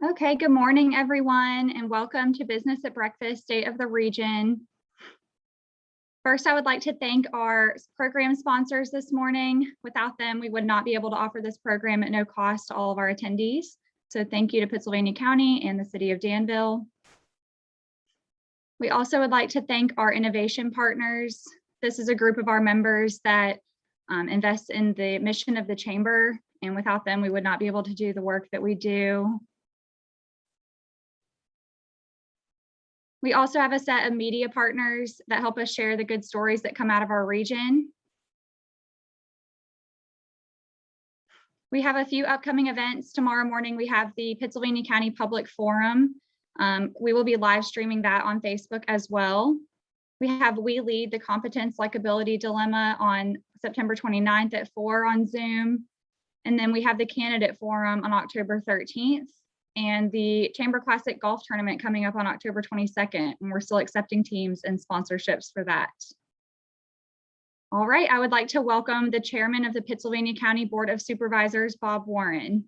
Okay, good morning, everyone, and welcome to Business at Breakfast, State of the Region. First, I would like to thank our program sponsors this morning. Without them, we would not be able to offer this program at no cost to all of our attendees. So thank you to Pittsylvania County and the City of Danville. We also would like to thank our innovation partners. This is a group of our members that invest in the mission of the Chamber, and without them, we would not be able to do the work that we do. We also have a set of media partners that help us share the good stories that come out of our region. We have a few upcoming events. Tomorrow morning, we have the Pittsylvania County Public Forum. We will be live streaming that on Facebook as well. We have We Lead, the Competence Likability Dilemma on September 29th at 4 on Zoom. And then we have the Candidate Forum on October 13th. And the Chamber Classic Golf Tournament coming up on October 22nd, and we're still accepting teams and sponsorships for that. All right, I would like to welcome the Chairman of the Pittsylvania County Board of Supervisors, Bob Warren.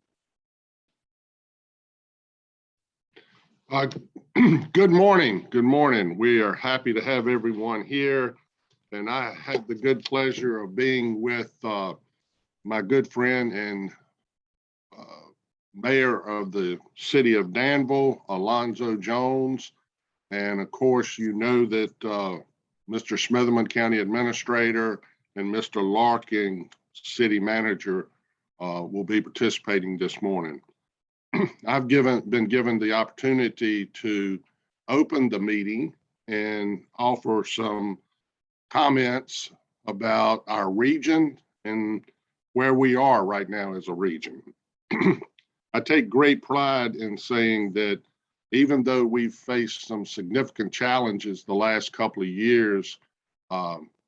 Good morning. Good morning. We are happy to have everyone here, and I had the good pleasure of being with my good friend and Mayor of the City of Danville, Alonzo Jones. And of course, you know that Mr. Smitherman, County Administrator, and Mr. Larkin, City Manager, will be participating this morning. I've been given the opportunity to open the meeting and offer some comments about our region and where we are right now as a region. I take great pride in saying that even though we've faced some significant challenges the last couple of years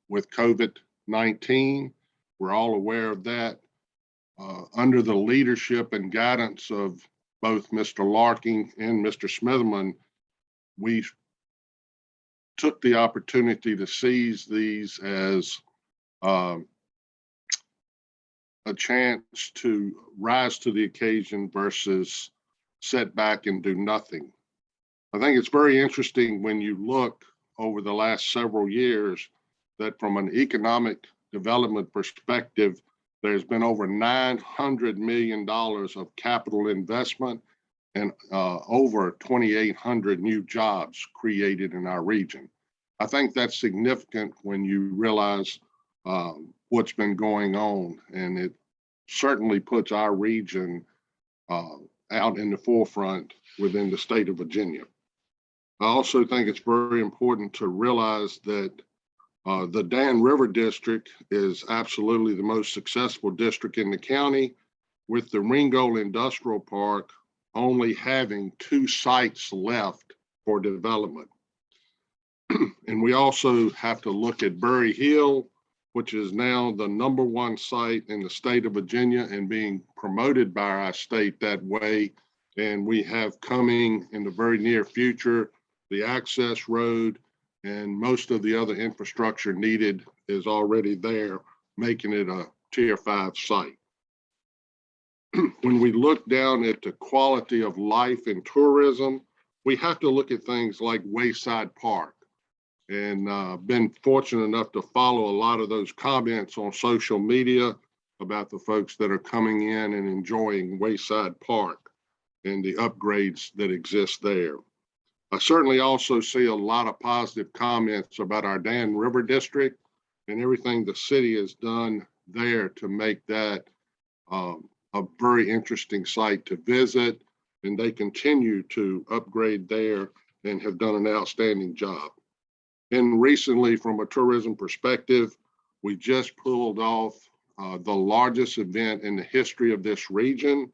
with COVID-19, we're all aware of that. Under the leadership and guidance of both Mr. Larkin and Mr. Smitherman, we took the opportunity to seize these as a chance to rise to the occasion versus sit back and do nothing. I think it's very interesting when you look over the last several years that from an economic development perspective, there's been over $900 million of capital investment and over 2,800 new jobs created in our region. I think that's significant when you realize what's been going on, and it certainly puts our region out in the forefront within the state of Virginia. I also think it's very important to realize that the Dan River District is absolutely the most successful district in the county, with the Ringgold Industrial Park only having 2 sites left for development. And we also have to look at Berry Hill, which is now the #1 site in the state of Virginia and being promoted by our state that way. And we have coming in the very near future, the access road, and most of the other infrastructure needed is already there, making it a Tier 5 site. When we look down at the quality of life and tourism, we have to look at things like Wayside Park. And been fortunate enough to follow a lot of those comments on social media about the folks that are coming in and enjoying Wayside Park and the upgrades that exist there. I certainly also see a lot of positive comments about our Dan River District and everything the city has done there to make that a very interesting site to visit. And they continue to upgrade there and have done an outstanding job. And recently, from a tourism perspective, we just pulled off the largest event in the history of this region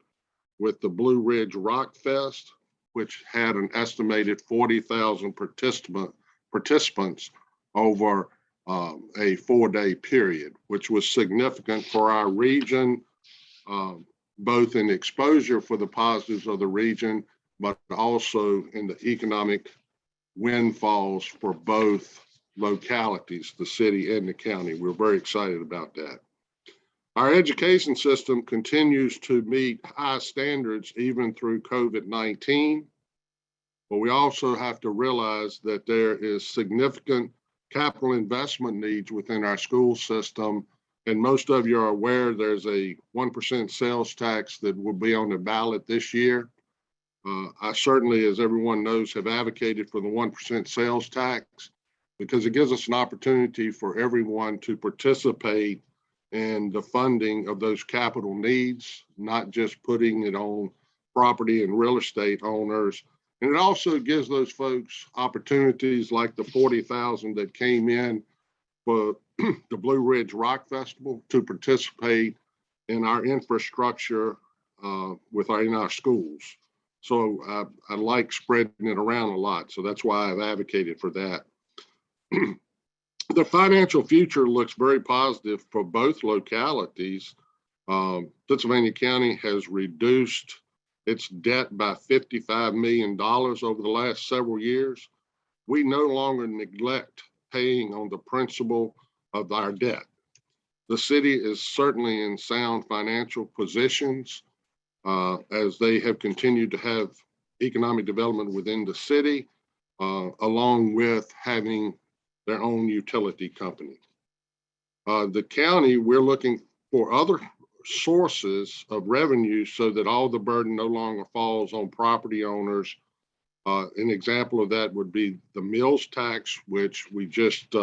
with the Blue Ridge Rock Fest, which had an estimated 40,000 participants over a 4-day period, which was significant for our region, both in exposure for the positives of the region, but also in the economic windfalls for both localities, the city and the county. We're very excited about that. Our education system continues to meet high standards even through COVID-19, but we also have to realize that there is significant capital investment needs within our school system. And most of you are aware there's a 1% sales tax that will be on the ballot this year. I certainly, as everyone knows, have advocated for the 1% sales tax because it gives us an opportunity for everyone to participate in the funding of those capital needs, not just putting it on property and real estate owners. And it also gives those folks opportunities like the 40,000 that came in for the Blue Ridge Rock Festival to participate in our infrastructure in our schools. So I like spreading it around a lot. So that's why I've advocated for that. The financial future looks very positive for both localities. Pittsylvania County has reduced its debt by $55 million over the last several years. We no longer neglect paying on the principal of our debt. The city is certainly in sound financial positions as they have continued to have economic development within the city, along with having their own utility company. The county, we're looking for other sources of revenue so that all the burden no longer falls on property owners. An example of that would be the mills tax, which we just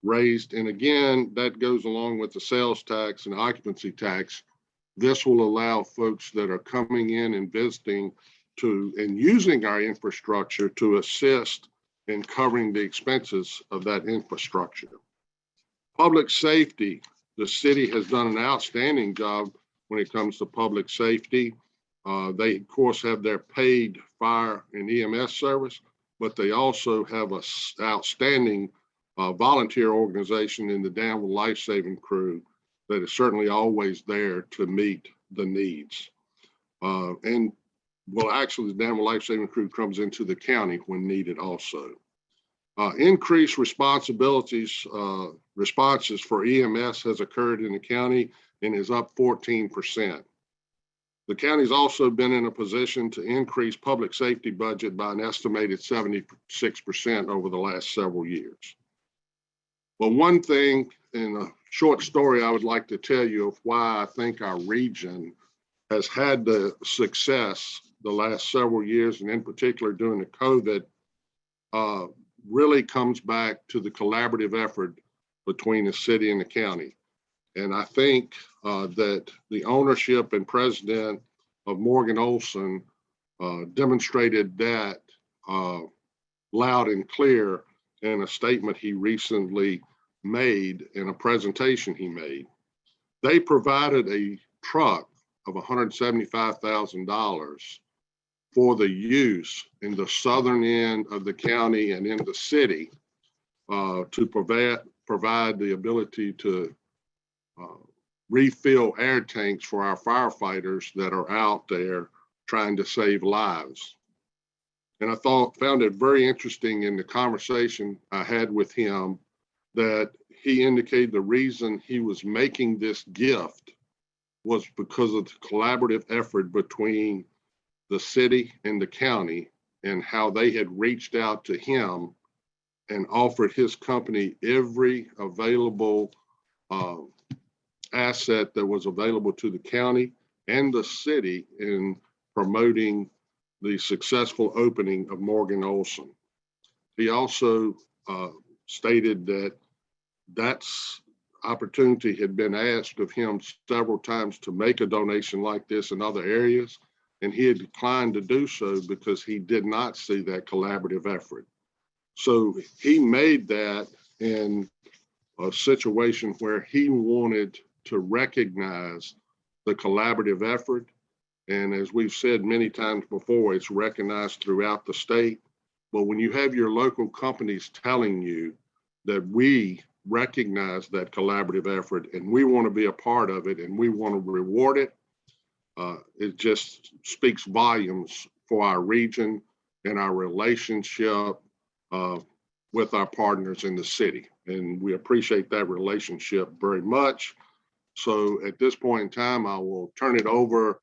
raised. And again, that goes along with the sales tax and occupancy tax. This will allow folks that are coming in and visiting and using our infrastructure to assist in covering the expenses of that infrastructure. Public safety, the city has done an outstanding job when it comes to public safety. They, of course, have their paid fire and EMS service, but they also have an outstanding volunteer organization in the Danville Life Saving Crew that is certainly always there to meet the needs. Actually, the Danville Life Saving Crew comes into the county when needed also. Increased responses for EMS has occurred in the county and is up 14%. The county's also been in a position to increase public safety budget by an estimated 76% over the last several years. Well, one thing in a short story I would like to tell you of why I think our region has had the success the last several years, and in particular during the COVID, really comes back to the collaborative effort between the city and the county. And I think that the ownership and president of Morgan Olson demonstrated that loud and clear in a statement he recently made in a presentation he made. They provided a truck of $175,000 for the use in the southern end of the county and in the city to provide the ability to refill air tanks for our firefighters that are out there trying to save lives. And I found it very interesting in the conversation I had with him that he indicated the reason he was making this gift was because of the collaborative effort between the city and the county and how they had reached out to him and offered his company every available asset that was available to the county and the city in promoting the successful opening of Morgan Olson. He also stated that that's opportunity had been asked of him several times to make a donation like this in other areas, and he had declined to do so because he did not see that collaborative effort. So he made that in a situation where he wanted to recognize the collaborative effort. And as we've said many times before, it's recognized throughout the state. But when you have your local companies telling you that we recognize that collaborative effort and we want to be a part of it and we want to reward it, it just speaks volumes for our region and our relationship with our partners in the city. And we appreciate that relationship very much. So at this point in time, I will turn it over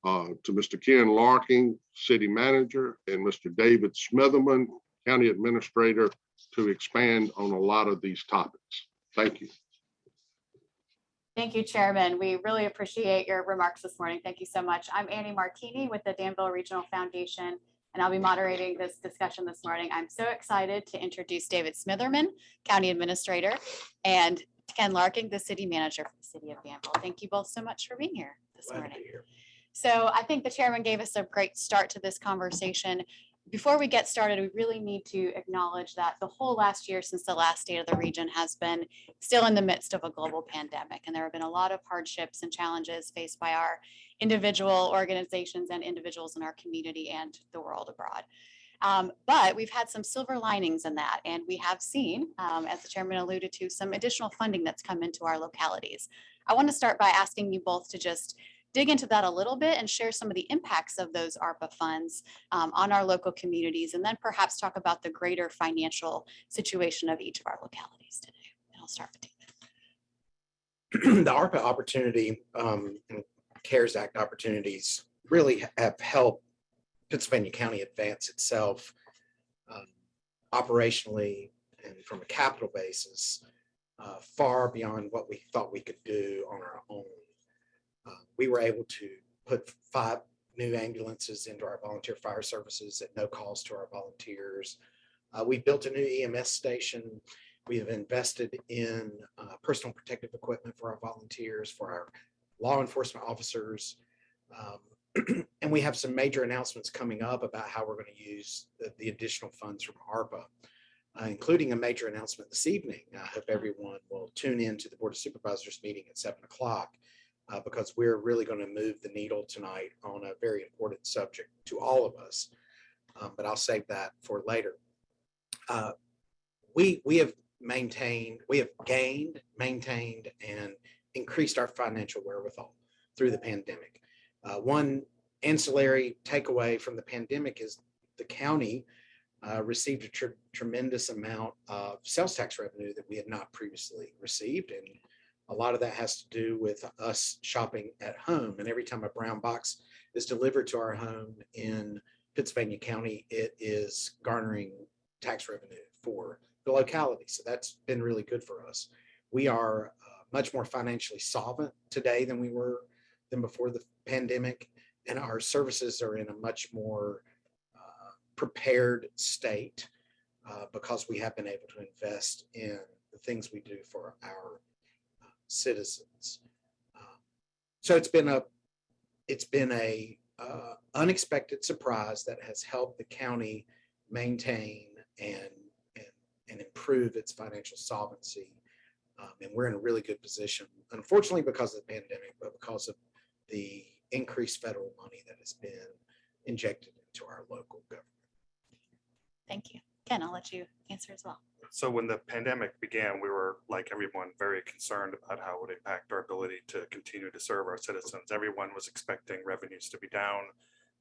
to Mr. Ken Larking, City Manager, and Mr. David Smitherman, County Administrator, to expand on a lot of these topics. Thank you. Thank you, Chairman. We really appreciate your remarks this morning. Thank you so much. I'm Annie Martini with the Danville Regional Foundation, and I'll be moderating this discussion this morning. I'm so excited to introduce David Smitherman, County Administrator, and Ken Larking, the City Manager for the City of Danville. Thank you both so much for being here this morning. So I think the Chairman gave us a great start to this conversation. Before we get started, we really need to acknowledge that the whole last year since the last State of the Region has been still in the midst of a global pandemic. And there have been a lot of hardships and challenges faced by our individual organizations and individuals in our community and the world abroad. But we've had some silver linings in that. And we have seen, as the Chairman alluded to, some additional funding that's come into our localities. I want to start by asking you both to just dig into that a little bit and share some of the impacts of those ARPA funds on our local communities, and then perhaps talk about the greater financial situation of each of our localities today. And I'll start with The ARPA opportunity and CARES Act opportunities really have helped Pittsylvania County advance itself operationally and from a capital basis far beyond what we thought we could do on our own. We were able to put 5 new ambulances into our volunteer fire services at no cost to our volunteers. We built a new EMS station. We have invested in personal protective equipment for our volunteers, for our law enforcement officers. And we have some major announcements coming up about how we're going to use the additional funds from ARPA, including a major announcement this evening. I hope everyone will tune in to the Board of Supervisors meeting at 7 o'clock. Because we're really going to move the needle tonight on a very important subject to all of us. But I'll save that for later. We have gained, maintained, and increased our financial wherewithal through the pandemic. One ancillary takeaway from the pandemic is the county received a tremendous amount of sales tax revenue that we had not previously received. And a lot of that has to do with us shopping at home. And every time a brown box is delivered to our home in Pittsylvania County, it is garnering tax revenue for the locality. So that's been really good for us. We are much more financially solvent today than we were before the pandemic. And our services are in a much more prepared state because we have been able to invest in the things we do for our citizens. So it's been a unexpected surprise that has helped the county maintain and improve its financial solvency. And we're in a really good position, unfortunately, because of the pandemic, but because of the increased federal money that has been injected into our local government. Thank you. Ken, I'll let you answer as well. So when the pandemic began, we were, like everyone, very concerned about how it would impact our ability to continue to serve our citizens. Everyone was expecting revenues to be down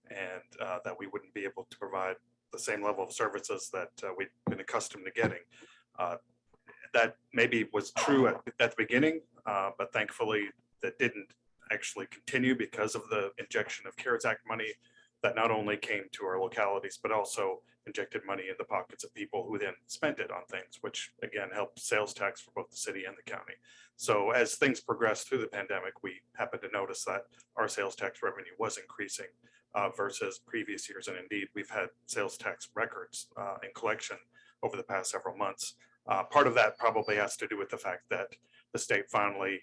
and that we wouldn't be able to provide the same level of services that we'd been accustomed to getting. That maybe was true at the beginning, but thankfully that didn't actually continue because of the injection of CARES Act money that not only came to our localities, but also injected money in the pockets of people who then spent it on things, which again helped sales tax for both the city and the county. So as things progressed through the pandemic, we happened to notice that our sales tax revenue was increasing versus previous years. And indeed, we've had sales tax records in collection over the past several months. Part of that probably has to do with the fact that the state finally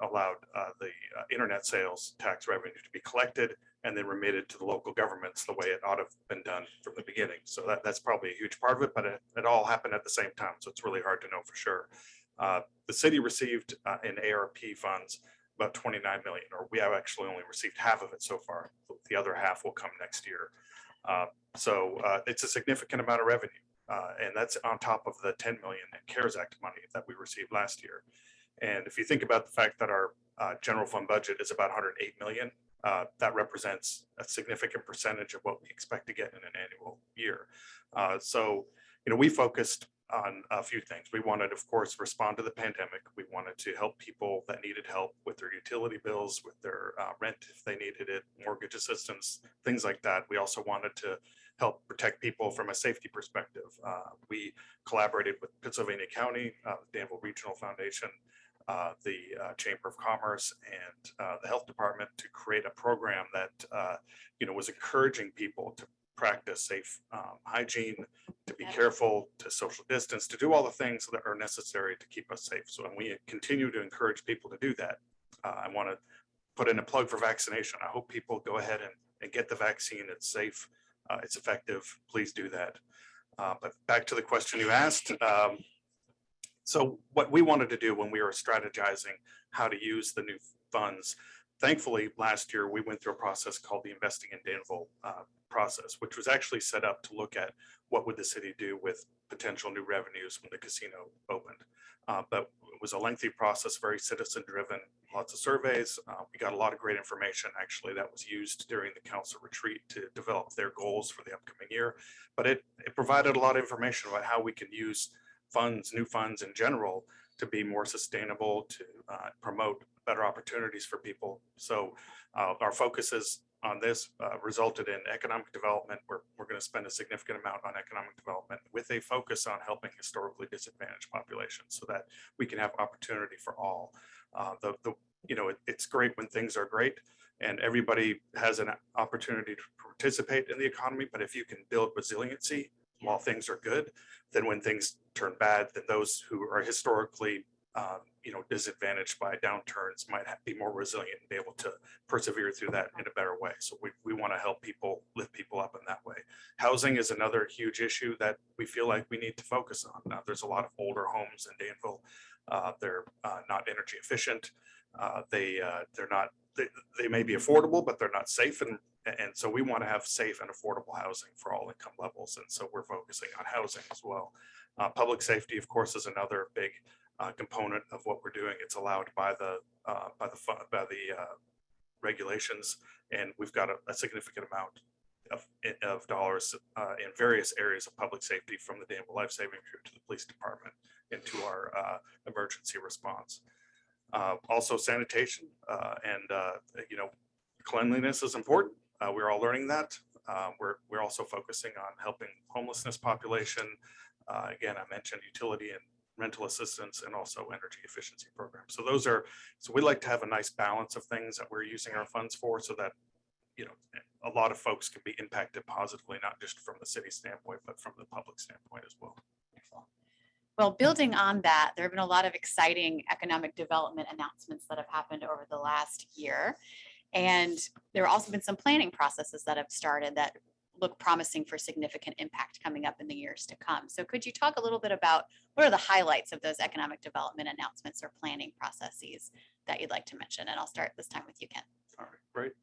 allowed the internet sales tax revenue to be collected and then remitted to the local governments the way it ought to have been done from the beginning. So that's probably a huge part of it, but it all happened at the same time. So it's really hard to know for sure. The city received in ARP funds about 29 million, or we have actually only received half of it so far. The other half will come next year. So it's a significant amount of revenue. And that's on top of the 10 million in CARES Act money that we received last year. And if you think about the fact that our general fund budget is about 108 million, that represents a significant percentage of what we expect to get in an annual year. So, we focused on a few things. We wanted, of course, respond to the pandemic. We wanted to help people that needed help with their utility bills, with their rent if they needed it, mortgage assistance, things like that. We also wanted to help protect people from a safety perspective. We collaborated with Pennsylvania County, Danville Regional Foundation, the Chamber of Commerce, and the Health Department to create a program that was encouraging people to practice safe hygiene, to be careful, to social distance, to do all the things that are necessary to keep us safe. So, and we continue to encourage people to do that. I want to put in a plug for vaccination. I hope people go ahead and get the vaccine. It's safe, it's effective. Please do that. But back to the question you asked. So what we wanted to do when we were strategizing how to use the new funds, thankfully, last year, we went through a process called the Investing in Danville process, which was actually set up to look at what would the city do with potential new revenues when the casino opened. But it was a lengthy process, very citizen driven, lots of surveys. We got a lot of great information actually that was used during the council retreat to develop their goals for the upcoming year. But it provided a lot of information about how we can use funds, new funds in general, to be more sustainable, to promote better opportunities for people. So our focus is on this resulted in economic development. We're going to spend a significant amount on economic development with a focus on helping historically disadvantaged populations so that we can have opportunity for all. It's great when things are great and everybody has an opportunity to participate in the economy. But if you can build resiliency while things are good, then when things turn bad, then those who are historically disadvantaged by downturns might be more resilient and be able to persevere through that in a better way. So we want to help people, lift people up in that way. Housing is another huge issue that we feel like we need to focus on. Now, there's a lot of older homes in Danville. They're not energy efficient. They may be affordable, but they're not safe. And so we want to have safe and affordable housing for all income levels. And so we're focusing on housing as well. Public safety, of course, is another big component of what we're doing. It's allowed by the regulations, and we've got a significant amount of dollars in various areas of public safety, from the Danville Life Saving Crew to the police department into our emergency response. Also sanitation and cleanliness is important. We're all learning that. We're also focusing on helping homelessness population. Again, I mentioned utility and rental assistance and also energy efficiency programs. So we like to have a nice balance of things that we're using our funds for, so that a lot of folks can be impacted positively, not just from the city standpoint, but from the public standpoint as well. Wonderful. Well, building on that, there have been a lot of exciting economic development announcements that have happened over the last year. And there have also been some planning processes that have started that look promising for significant impact coming up in the years to come. So could you talk a little bit about what are the highlights of those economic development announcements or planning processes that you'd like to mention? And I'll start this time with you, Ken. All right, great.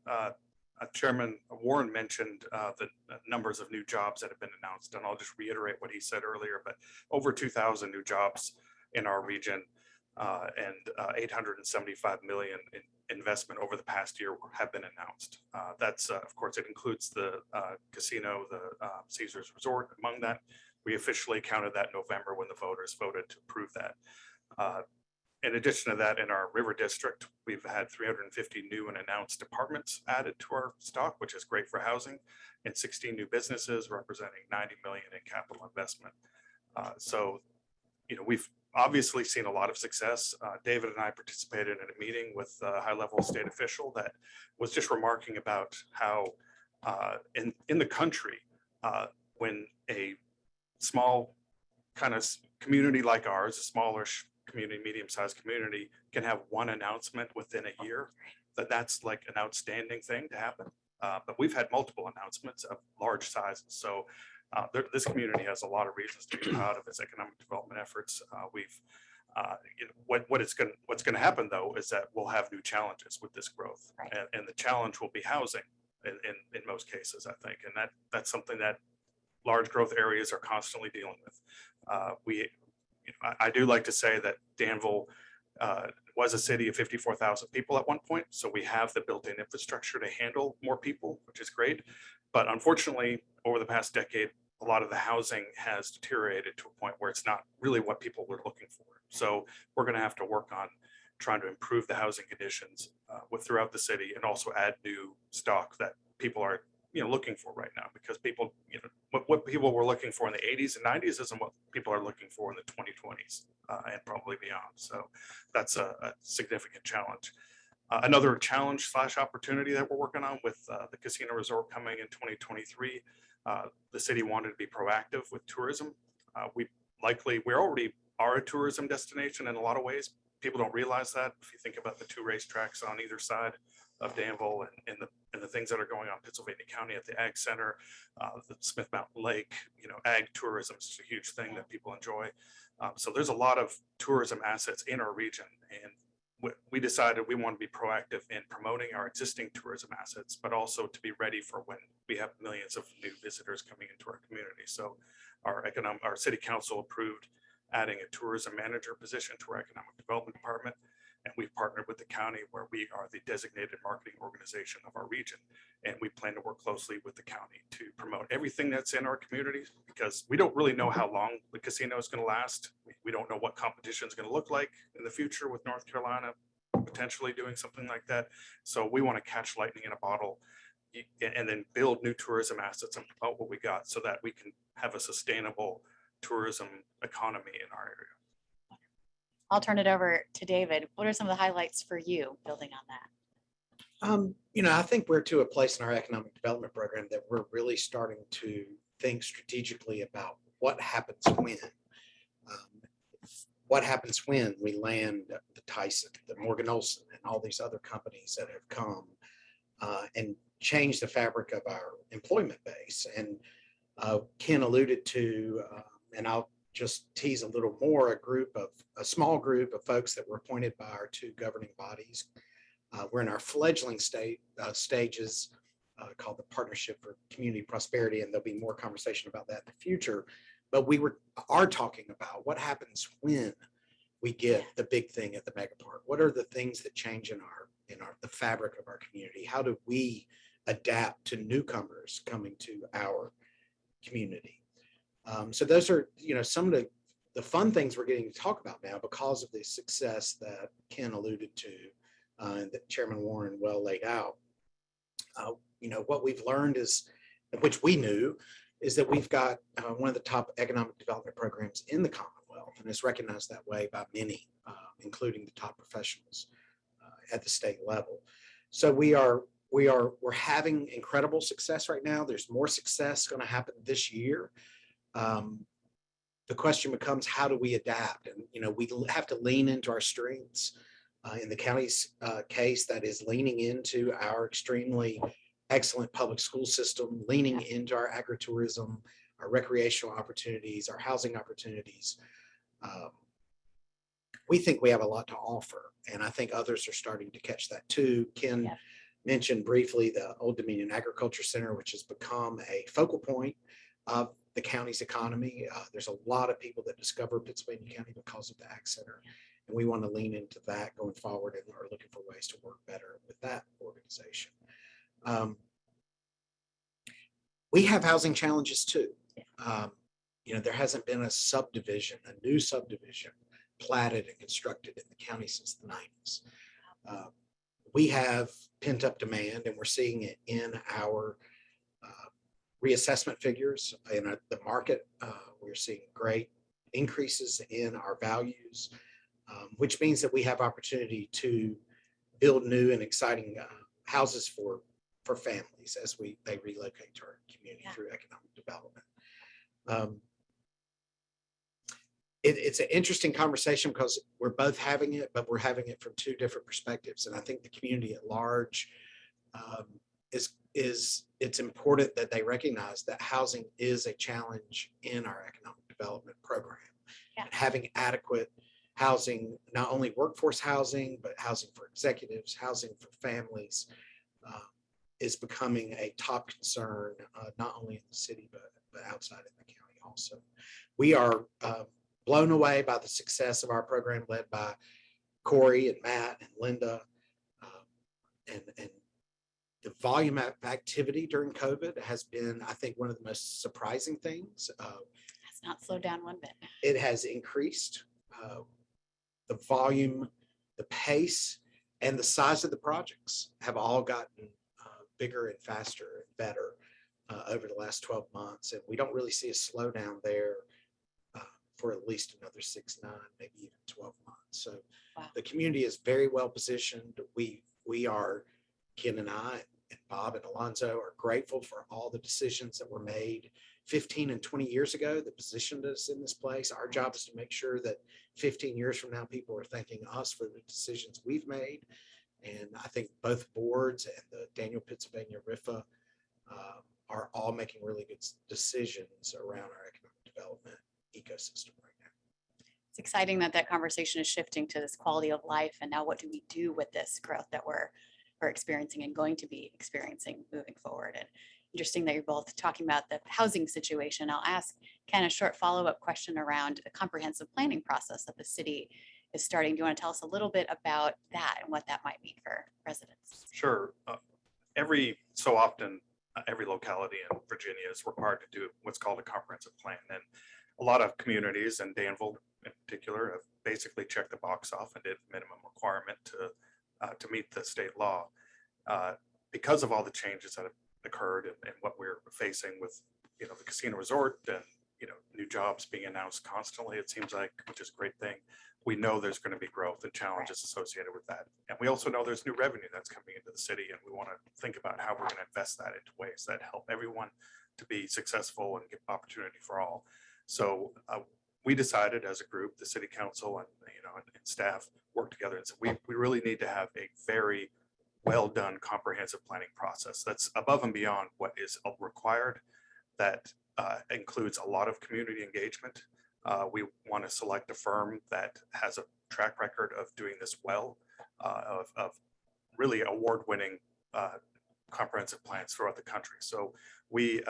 Chairman Warren mentioned the numbers of new jobs that have been announced, and I'll just reiterate what he said earlier, but over 2,000 new jobs in our region and 875 million in investment over the past year have been announced. That's, of course, it includes the casino, the Caesars Resort among that. We officially counted that in November when the voters voted to approve that. In addition to that, in our River District, we've had 350 new and announced apartments added to our stock, which is great for housing, and 16 new businesses representing 90 million in capital investment. So, we've obviously seen a lot of success. David and I participated in a meeting with a high-level state official that was just remarking about how in the country, when a small kind of community like ours, a smallish community, medium-sized community, can have one announcement within a year, that's like an outstanding thing to happen. But we've had multiple announcements of large sizes. So this community has a lot of reasons to be proud of its economic development efforts. What's going to happen though is that we'll have new challenges with this growth, Right. and the challenge will be housing in most cases, I think, and that's something that large growth areas are constantly dealing with. I do like to say that Danville was a city of 54,000 people at one point, so we have the built-in infrastructure to handle more people, which is great. But unfortunately, over the past decade, a lot of the housing has deteriorated to a point where it's not really what people were looking for. So we're going to have to work on trying to improve the housing conditions throughout the city, and also add new stock that people are looking for right now, because people, what people were looking for in the 80s and 90s isn't what people are looking for in the 2020s and probably beyond. So that's a significant challenge. Another challenge / opportunity that we're working on with the casino resort coming in 2023, the city wanted to be proactive with tourism. We already are a tourism destination in a lot of ways. People don't realize that. If you think about the 2 racetracks on either side of Danville, and the things that are going on in Pittsylvania County at the Ag Center, the Smith Mountain Lake, ag tourism is a huge thing that people enjoy. So there's a lot of tourism assets in our region, and we decided we want to be proactive in promoting our existing tourism assets, but also to be ready for when we have millions of new visitors coming into our community. So our city council approved adding a tourism manager position to our economic development department. And we've partnered with the county, where we are the designated marketing organization of our region. And we plan to work closely with the county to promote everything that's in our communities, because we don't really know how long the casino is going to last. We don't know what competition is going to look like in the future with North Carolina potentially doing something like that. So we want to catch lightning in a bottle and then build new tourism assets and promote what we got, so that we can have a sustainable tourism economy in our area. I'll turn it over to David. What are some of the highlights for you building on that? I think we're to a place in our economic development program that we're really starting to think strategically about what happens when we land the Tyson, the Morgan Olson, and all these other companies that have come and changed the fabric of our employment base. And Ken alluded to, and I'll just tease a little more, a small group of folks that were appointed by our 2 governing bodies. We're in our fledgling stages called the Partnership for Community Prosperity, and there'll be more conversation about that in the future. But we are talking about what happens when we get the big thing at the mega park. What are the things that change in the fabric of our community? How do we adapt to newcomers coming to our community? So those are, some of the fun things we're getting to talk about now, because of the success that Ken alluded to and that Chairman Warren well laid out. What we've learned is, which we knew, is that we've got one of the top economic development programs in the Commonwealth, and it's recognized that way by many, including the top professionals at the state level. So we're having incredible success right now. There's more success going to happen this year. The question becomes, how do we adapt? And, we have to lean into our strengths. In the county's case, that is leaning into our extremely excellent public school system, leaning into our agritourism, our recreational opportunities, our housing opportunities. We think we have a lot to offer, and I think others are starting to catch that too. Ken mentioned briefly the Old Dominion Agriculture Center, which has become a focal point of the county's economy. There's a lot of people that discover Pittsylvania County because of the Ag Center, and we want to lean into that going forward, and are looking for ways to work better with that organization. We have housing challenges too. There hasn't been a new subdivision platted and constructed in the county since the 90s. We have pent up demand, and we're seeing it in our reassessment figures in the market. We're seeing great increases in our values, which means that we have opportunity to build new and exciting houses for families as they relocate to our community through economic development. It's an interesting conversation because we're both having it, but we're having it from 2 different perspectives. And I think the community at large it's important that they recognize that housing is a challenge in our economic development program. And having adequate housing, not only workforce housing, but housing for executives, housing for families, is becoming a top concern, not only in the city, but outside of the county also. We are blown away by the success of our program led by Corey and Matt and Linda, and The volume of activity during COVID has been, I think, one of the most surprising things. Has not slowed down one bit. It has increased. The volume, the pace, and the size of the projects have all gotten bigger and faster and better over the last 12 months. And we don't really see a slowdown there for at least another 6, 9, maybe even 12 months. So Wow. the community is very well positioned. We are, Ken and I and Bob and Alonzo are grateful for all the decisions that were made 15 and 20 years ago that positioned us in this place. Our job is to make sure that 15 years from now, people are thanking us for the decisions we've made. And I think both boards and the Daniel Pennsylvania RIFA are all making really good decisions around our economic development ecosystem right now. It's exciting that that conversation is shifting to this quality of life. And now what do we do with this growth that we're experiencing and going to be experiencing moving forward? And interesting that you're both talking about the housing situation. I'll ask Ken a short follow-up question around the comprehensive planning process that the city is starting. Do you want to tell us a little bit about that and what that might mean for residents? Sure. Every so often, every locality in Virginia is required to do what's called a comprehensive plan. And a lot of communities, and Danville in particular, have basically checked the box off and did minimum requirement to meet the state law. Because of all the changes that have occurred and what we're facing with, the casino resort and, new jobs being announced constantly, it seems like, which is a great thing. We know there's going to be growth and challenges associated with that. And we also know there's new revenue that's coming into the city, and we want to think about how we're going to invest that into ways that help everyone to be successful and give opportunity for all. So we decided as a group, the city council and staff work together and said, we really need to have a very well done comprehensive planning process that's above and beyond what is required, that includes a lot of community engagement. We want to select a firm that has a track record of doing this well, of really award-winning comprehensive plans throughout the country. So we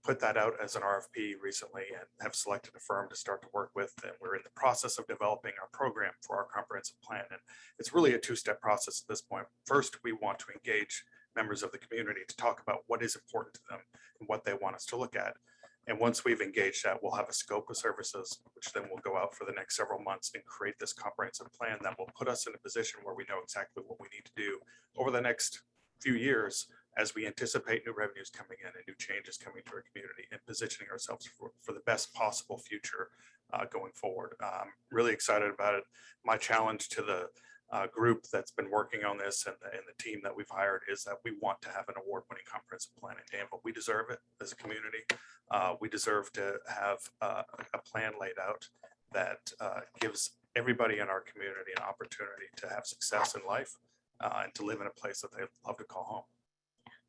put that out as an RFP recently and have selected a firm to start to work with. And we're in the process of developing our program for our comprehensive plan. And it's really a two-step process at this point. First, we want to engage members of the community to talk about what is important to them and what they want us to look at. And once we've engaged that, we'll have a scope of services, which then will go out for the next several months and create this comprehensive plan that will put us in a position where we know exactly what we need to do over the next few years as we anticipate new revenues coming in and new changes coming to our community, and positioning ourselves for the best possible future going forward. Really excited about it. My challenge to the group that's been working on this and the team that we've hired is that we want to have an award-winning comprehensive plan in Danville. We deserve it as a community. We deserve to have a plan laid out that gives everybody in our community an opportunity to have success in life and to live in a place that they love to call home.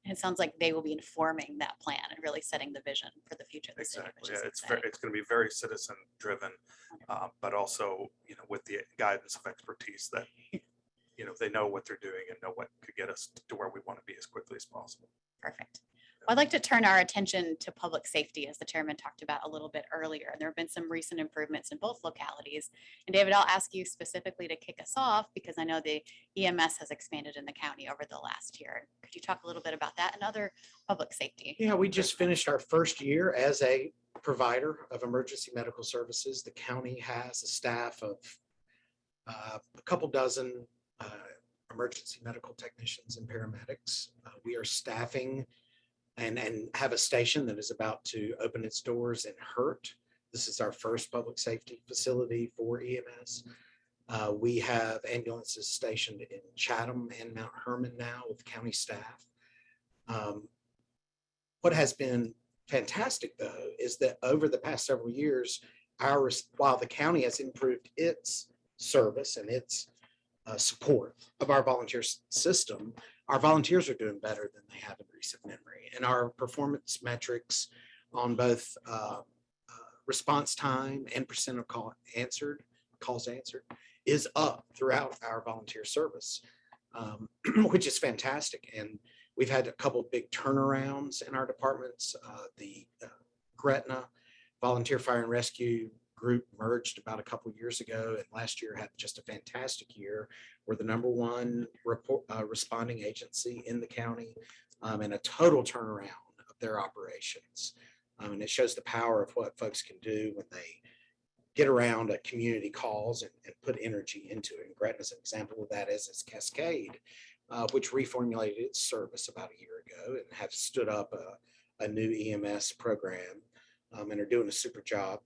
And it sounds like they will be informing that plan and really setting the vision for the future of the city. Exactly. Which is Yeah, it's exciting. going to be very citizen driven, but also, with the guidance of expertise that, they know what they're doing and know what could get us to where we want to be as quickly as possible. Perfect. Well, I'd like to turn our attention to public safety, as the chairman talked about a little bit earlier. And there have been some recent improvements in both localities. And David, I'll ask you specifically to kick us off because I know the EMS has expanded in the county over the last year. Could you talk a little bit about that and other public safety? Yeah, we just finished our first year as a provider of emergency medical services. The county has a staff of a couple dozen emergency medical technicians and paramedics. We are staffing and have a station that is about to open its doors in Hurt. This is our first public safety facility for EMS. We have ambulances stationed in Chatham and Mount Hermon now with county staff. What has been fantastic, though, is that over the past several years, while the county has improved its service and its support of our volunteer system, our volunteers are doing better than they have in recent memory. And our performance metrics on both response time and percent of calls answered is up throughout our volunteer service, which is fantastic. And we've had a couple of big turnarounds in our departments. The Gretna Volunteer Fire and Rescue group merged about a couple years ago, and last year had just a fantastic year. We're the #1 responding agency in the county, and a total turnaround of their operations. And it shows the power of what folks can do when they get around a community calls and put energy into it. And Gretna's an example of that is Cascade, which reformulated its service about a year ago and have stood up a new EMS program, and are doing a super job.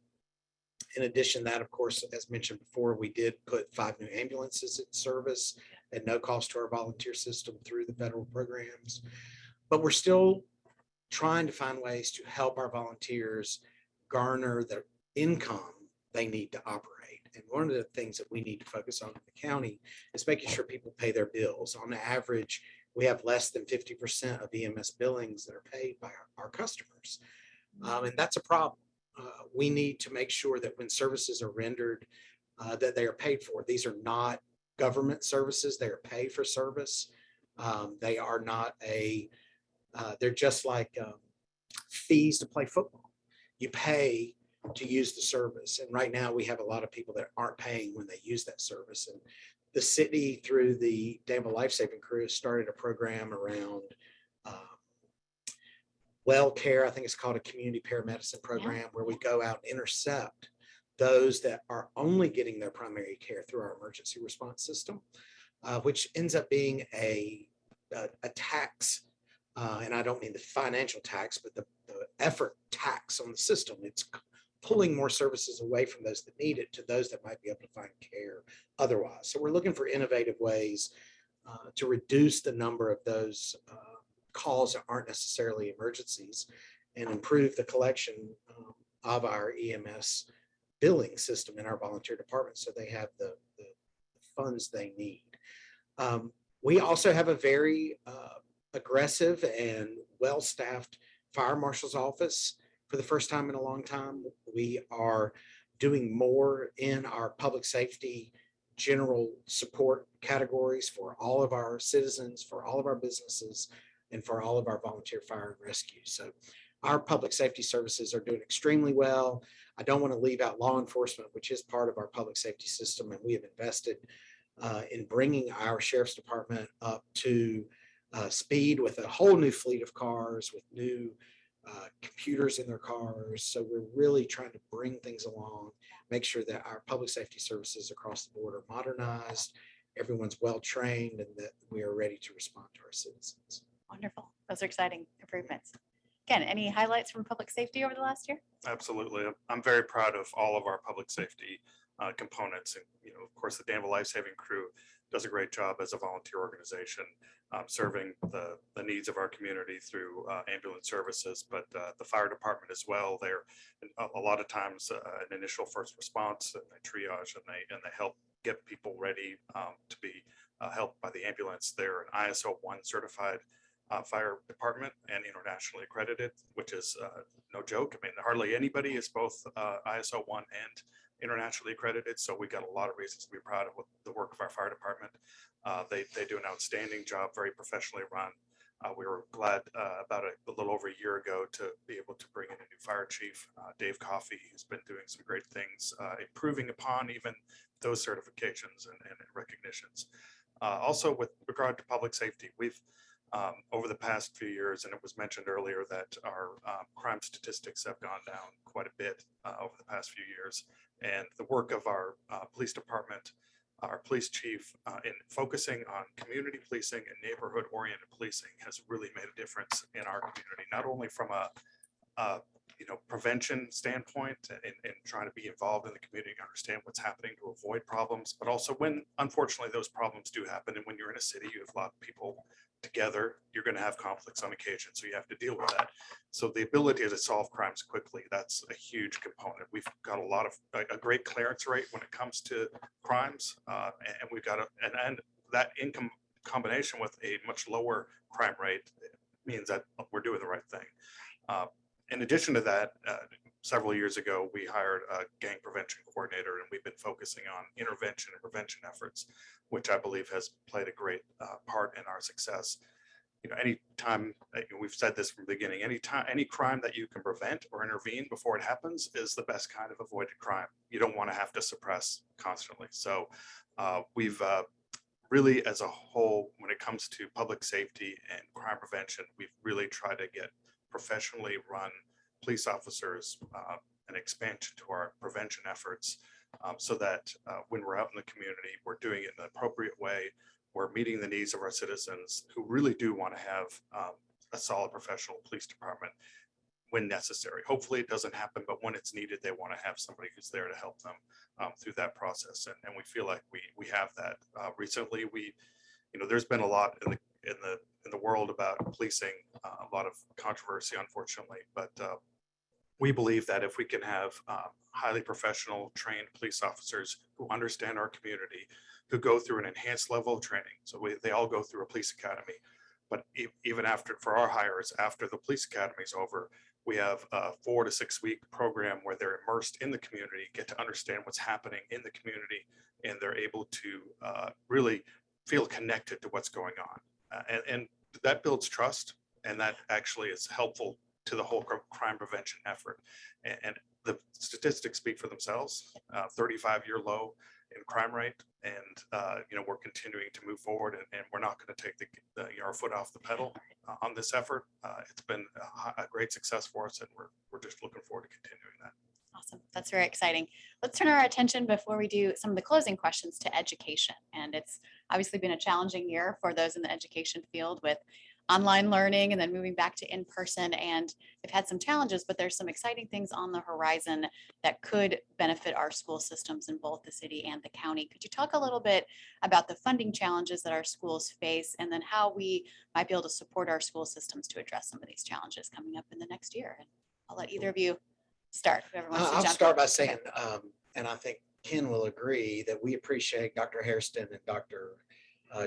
In addition to that, of course, as mentioned before, we did put 5 new ambulances in service at no cost to our volunteer system through the federal programs. But we're still trying to find ways to help our volunteers garner the income they need to operate. And one of the things that we need to focus on in the county is making sure people pay their bills. On average, we have less than 50% of EMS billings that are paid by our customers. And that's a problem. We need to make sure that when services are rendered, that they are paid for. These are not government services. They are pay for service. They are not they're just like fees to play football. You pay to use the service. And right now we have a lot of people that aren't paying when they use that service. And the city, through the Danville Life Saving Crew, has started a program around well care. I think it's called a community paramedicine program, where we go out and intercept those that are only getting their primary care through our emergency response system, which ends up being a tax. And I don't mean the financial tax, but the effort tax on the system. It's pulling more services away from those that need it to those that might be able to find care otherwise. So we're looking for innovative ways to reduce the number of those calls that aren't necessarily emergencies and improve the collection of our EMS billing system in our volunteer department so they have the funds they need. We also have a very aggressive and well-staffed fire marshal's office. For the first time in a long time, we are doing more in our public safety general support categories for all of our citizens, for all of our businesses, and for all of our volunteer fire and rescue. So our public safety services are doing extremely well. I don't want to leave out law enforcement, which is part of our public safety system, and we have invested in bringing our sheriff's department up to speed with a whole new fleet of cars, with new computers in their cars. So we're really trying to bring things along, make sure that our public safety services across the board are modernized, everyone's well-trained, and that we are ready to respond to our citizens. Wonderful. Those are exciting improvements. Ken, any highlights from public safety over the last year? Absolutely. I'm very proud of all of our public safety components. And, of course, the Danville Life Saving Crew does a great job as a volunteer organization, serving the needs of our community through ambulance services, but the fire department as well. They're a lot of times an initial first response, and they triage and they help get people ready to be helped by the ambulance. They're an ISO 1 certified fire department and internationally accredited, which is no joke. I mean, hardly anybody is both ISO 1 and internationally accredited. So we got a lot of reasons to be proud of the work of our fire department. They do an outstanding job, very professionally run. We were glad about a little over a year ago to be able to bring in a new fire chief, Dave Coffey, who's been doing some great things, improving upon even those certifications and recognitions. Also, with regard to public safety, we've over the past few years, and it was mentioned earlier that our crime statistics have gone down quite a bit over the past few years. And the work of our police department, our police chief, in focusing on community policing and neighborhood-oriented policing has really made a difference in our community, not only from a prevention standpoint and trying to be involved in the community, understand what's happening to avoid problems, but also when, unfortunately, those problems do happen. And when you're in a city, you have a lot of people together, you're going to have conflicts on occasion, so you have to deal with that. So the ability to solve crimes quickly, that's a huge component. We've got a great clearance rate when it comes to crimes, and we've got and that income combination with a much lower crime rate means that we're doing the right thing. In addition to that, several years ago, we hired a gang prevention coordinator, and we've been focusing on intervention and prevention efforts, which I believe has played a great part in our success. any time, we've said this from the beginning, any crime that you can prevent or intervene before it happens is the best kind of avoided crime. You don't want to have to suppress constantly. So we've really, as a whole, when it comes to public safety and crime prevention, we've really tried to get professionally run police officers, an expansion to our prevention efforts, so that when we're out in the community, we're doing it in an appropriate way. We're meeting the needs of our citizens who really do want to have a solid professional police department when necessary. Hopefully it doesn't happen, but when it's needed, they want to have somebody who's there to help them through that process. And we feel like we have that. Recently, there's been a lot in the world about policing, a lot of controversy, unfortunately, but we believe that if we can have highly professional, trained police officers who understand our community, who go through an enhanced level of training. So they all go through a police academy, but even for our hires, after the police academy is over, we have a 4 to 6 week program where they're immersed in the community, get to understand what's happening in the community, and they're able to really feel connected to what's going on. And that builds trust, and that actually is helpful to the whole crime prevention effort. And the statistics speak for themselves, 35-year low in crime rate. And, we're continuing to move forward, and we're not going to take our foot off the pedal on this effort. It's been a great success for us, and we're just looking forward to continuing that. Awesome. That's very exciting. Let's turn our attention before we do some of the closing questions to education. And it's obviously been a challenging year for those in the education field with online learning and then moving back to in-person. And they've had some challenges, but there's some exciting things on the horizon that could benefit our school systems in both the city and the county. Could you talk a little bit about the funding challenges that our schools face, and then how we might be able to support our school systems to address some of these challenges coming up in the next year? And I'll let either of you start. Whoever wants to I'll jump start in. by saying, and I think Ken will agree, that we appreciate Dr. Hairston and Dr.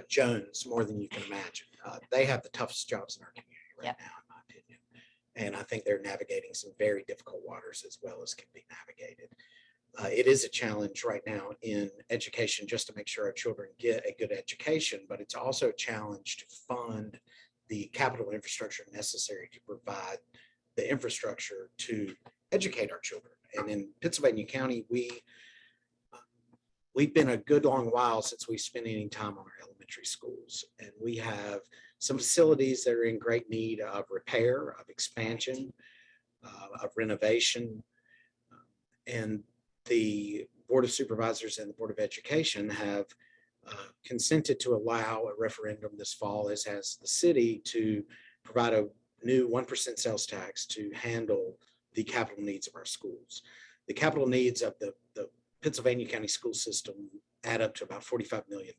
Jones more than you can imagine. They have the toughest jobs in our community right Yep. now, in my opinion. And I think they're navigating some very difficult waters as well as can be navigated. It is a challenge right now in education just to make sure our children get a good education, but it's also a challenge to fund the capital infrastructure necessary to provide the infrastructure to educate our children. And in Pittsylvania County, we've been a good long while since we've spent any time on our elementary schools. And we have some facilities that are in great need of repair, of expansion, of renovation. And the Board of Supervisors and the Board of Education have consented to allow a referendum this fall, as has the city, to provide a new 1% sales tax to handle the capital needs of our schools. The capital needs of the Pittsylvania County school system add up to about $45 million.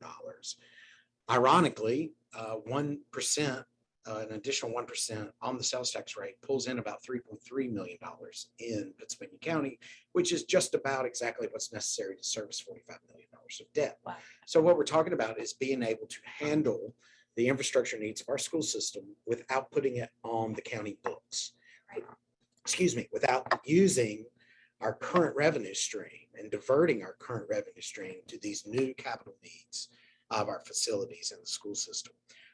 Ironically, 1%, an additional 1% on the sales tax rate pulls in about $3.3 million in Pittsylvania County, which is just about exactly what's necessary to service $45 million of debt. Wow. So what we're talking about is being able to handle the infrastructure needs of our school system without putting it on the county books. Right. Excuse me, without using our current revenue stream and diverting our current revenue stream to these new capital needs of our facilities in the school system.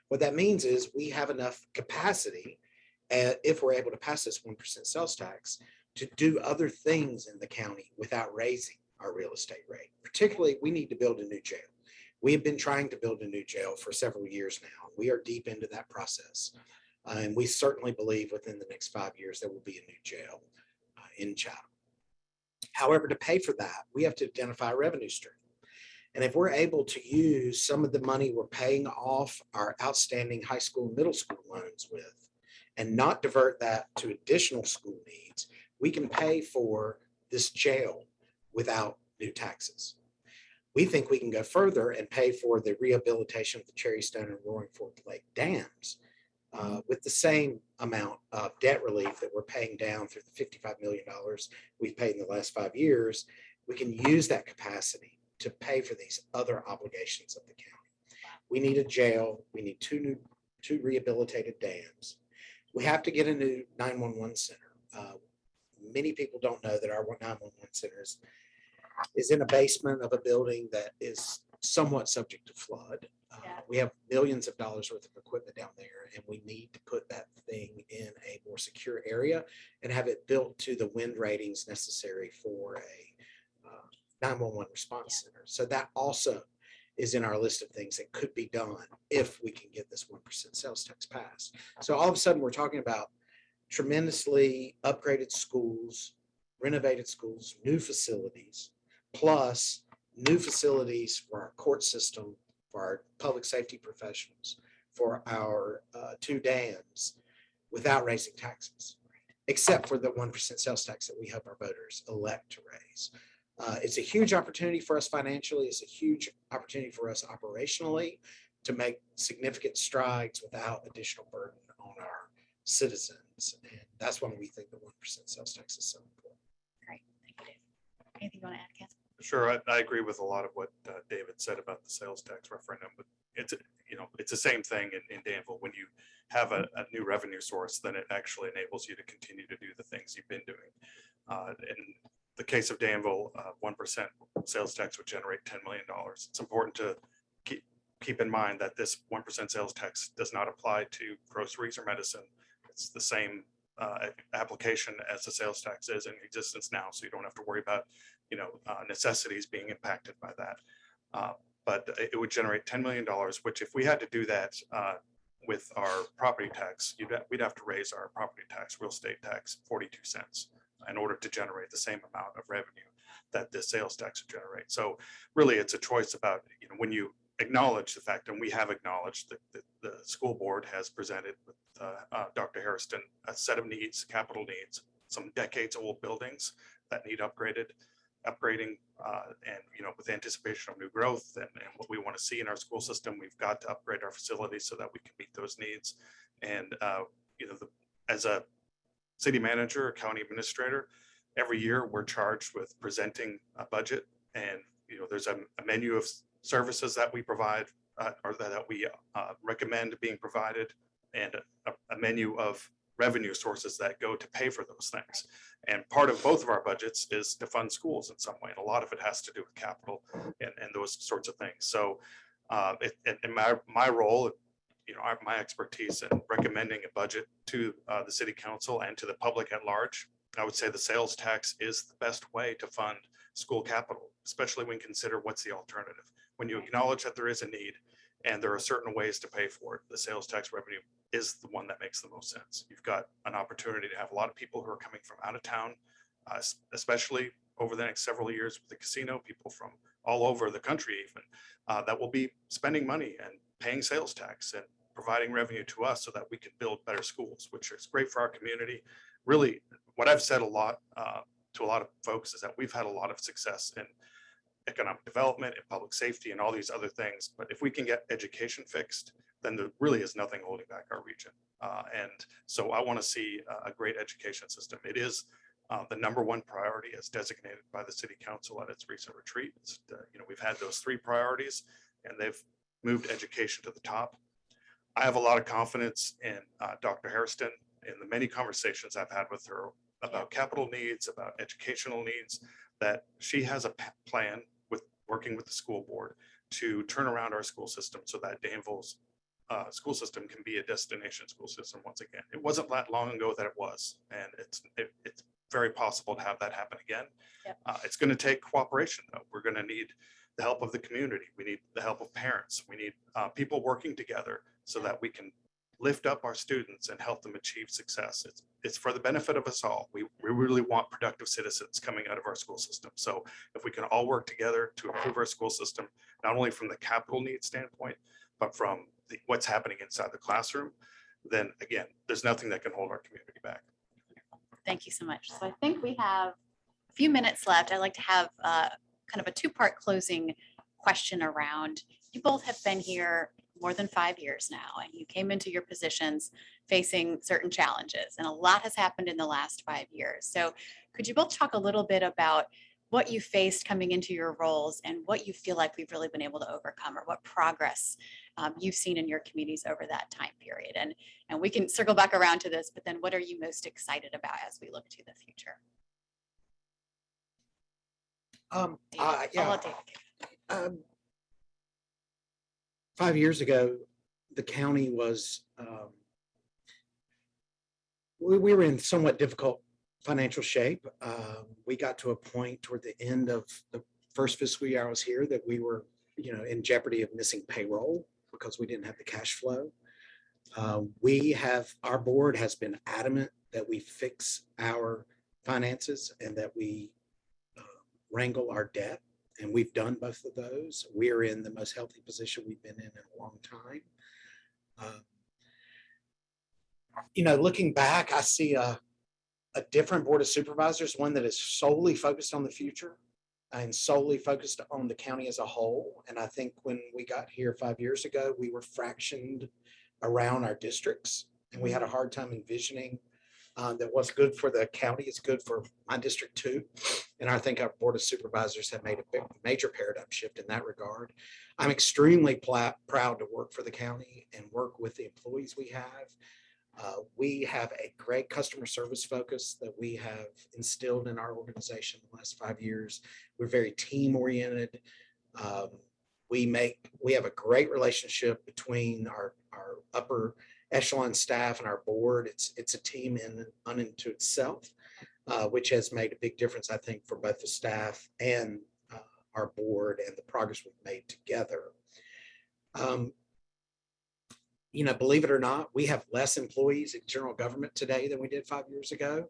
What that means is we have enough capacity, if we're able to pass this 1% sales tax, to do other things in the county without raising our real estate rate. Particularly, we need to build a new jail. We have been trying to build a new jail for several years now. We are deep into that process. And we certainly believe within the next 5 years, there will be a new jail in Chatham. However, to pay for that, we have to identify a revenue stream. And if we're able to use some of the money we're paying off our outstanding high school and middle school loans with, and not divert that to additional school needs, we can pay for this jail without new taxes. We think we can go further and pay for the rehabilitation of the Cherry Stone and Roaring Fork Lake dams with the same amount of debt relief that we're paying down through the $55 million we've paid in the last 5 years. We can use that capacity to pay for these other obligations of the county. We need a jail. We need two rehabilitated dams. We have to get a new 911 center. Many people don't know that our 911 center is in a basement of a building that is somewhat subject to flood. Yeah. We have millions of dollars worth of equipment down there, and we need to put that thing in a more secure area and have it built to the wind ratings necessary for a 911 response center. So that also is in our list of things that could be done if we can get this 1% sales tax passed. So all of a sudden, we're talking about tremendously upgraded schools, renovated schools, new facilities, plus new facilities for our court system, for our public safety professionals, for our 2 dams, without raising taxes, except for the 1% sales tax that we hope our voters elect to raise. It's a huge opportunity for us financially. It's a huge opportunity for us operationally to make significant strides without additional burden on our citizens. And that's why we think the 1% sales tax is so important. Great. Thank you, Dave. Anything you want to add, Ken? Sure, I agree with a lot of what David said about the sales tax referendum, but it's, it's the same thing in Danville. When you have a new revenue source, then it actually enables you to continue to do the things you've been doing. In the case of Danville, 1% sales tax would generate $10 million. It's important to keep in mind that this 1% sales tax does not apply to groceries or medicine. It's the same application as the sales tax is in existence now, so you don't have to worry about necessities being impacted by that. But it would generate $10 million, which if we had to do that with our property tax, we'd have to raise our property tax, real estate tax, 42 cents in order to generate the same amount of revenue that the sales tax would generate. So really, it's a choice about, when you acknowledge the fact, and we have acknowledged that the school board has presented with Dr. Hairston a set of needs, capital needs, some decades-old buildings that need upgrading, and with anticipation of new growth and what we want to see in our school system, we've got to upgrade our facilities so that we can meet those needs. And as a city manager or county administrator, every year we're charged with presenting a budget, and there's a menu of services that we provide or that we recommend being provided, and a menu of revenue sources that go to pay for those things. And part of both of our budgets is to fund schools in some way. And a lot of it has to do with capital and those sorts of things. So in my role, my expertise in recommending a budget to the city council and to the public at large, I would say the sales tax is the best way to fund school capital, especially when consider what's the alternative. When you acknowledge that there is a need and there are certain ways to pay for it, the sales tax revenue is the one that makes the most sense. You've got an opportunity to have a lot of people who are coming from out of town, especially over the next several years with the casino, people from all over the country even, that will be spending money and paying sales tax and providing revenue to us so that we can build better schools, which is great for our community. Really, what I've said a lot to a lot of folks is that we've had a lot of success in economic development and public safety and all these other things. But if we can get education fixed, then there really is nothing holding back our region. And so I want to see a great education system. It is the #1 priority as designated by the city council at its recent retreat. We've had those 3 priorities and they've moved education to the top. I have a lot of confidence in Dr. Hairston in the many conversations I've had with her about capital needs, about educational needs, that she has a plan with working with the school board to turn around our school system so that Danville's school system can be a destination school system once again. It wasn't that long ago that it was, and it's very possible to have that happen again. Yep. It's going to take cooperation, though. We're going to need the help of the community. We need the help of parents. We need people working together so that we can lift up our students and help them achieve success. It's for the benefit of us all. We really want productive citizens coming out of our school system. So if we can all work together to improve our school system, not only from the capital needs standpoint, but from what's happening inside the classroom, then again, there's nothing that can hold our community back. Thank you so much. So I think we have a few minutes left. I'd like to have kind of a 2-part closing question around, you both have been here more than 5 years now, and you came into your positions facing certain challenges, and a lot has happened in the last 5 years. So could you both talk a little bit about what you faced coming into your roles and what you feel like we've really been able to overcome, or what progress you've seen in your communities over that time period? And we can circle back around to this, but then what are you most excited about as we look to the future? I'll let David. 5 years ago, the county was we were in somewhat difficult financial shape. We got to a point toward the end of the first fiscal year I was here that we were, in jeopardy of missing payroll because we didn't have the cash flow. Our board has been adamant that we fix our finances and that we wrangle our debt. And we've done both of those. We are in the most healthy position we've been in a long time. Looking back, I see a different board of supervisors, one that is solely focused on the future and solely focused on the county as a whole. And I think when we got here 5 years ago, we were fractioned around our districts, and we had a hard time envisioning that what's good for the county is good for my district too. And I think our board of supervisors have made a major paradigm shift in that regard. I'm extremely proud to work for the county and work with the employees we have. We have a great customer service focus that we have instilled in our organization the last 5 years. We're very team oriented. We have a great relationship between our upper echelon staff and our board. It's a team unto itself, which has made a big difference, I think, for both the staff and our board and the progress we've made together. Believe it or not, we have less employees in general government today than we did 5 years ago.